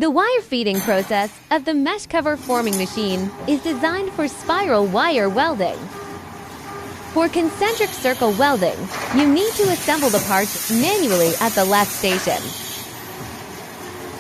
The wire feeding process of the mesh cover forming machine is designed for spiral wire welding. For concentric circle welding, you need to assemble the parts manually at the left station.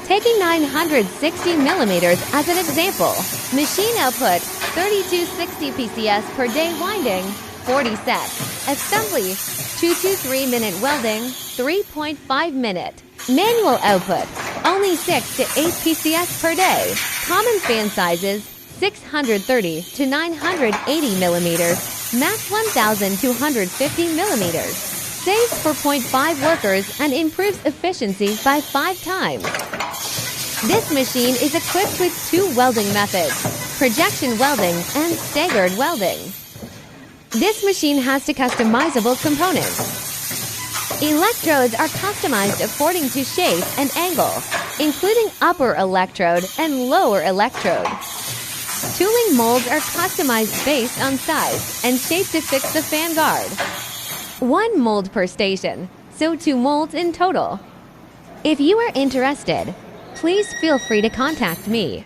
Taking 960 millimeters as an example, machine output 3260 PCS per day winding, 40 sets. Assembly 2 to 3 minute welding, 3.5 minute. Manual output only 6 to 8 PCS per day. Common fan sizes 630 to 980 millimeters, max 1250 millimeters. Saves for 0.5 workers and improves efficiency by 5 times. This machine is equipped with 2 welding methods, projection welding and staggered welding. This machine has 2 customizable components. Electrodes are customized according to shape and angle, including upper electrode and lower electrode. Tooling molds are customized based on size and shape to fix the fan guard. 1 mold per station, so 2 molds in total. If you are interested, please feel free to contact me.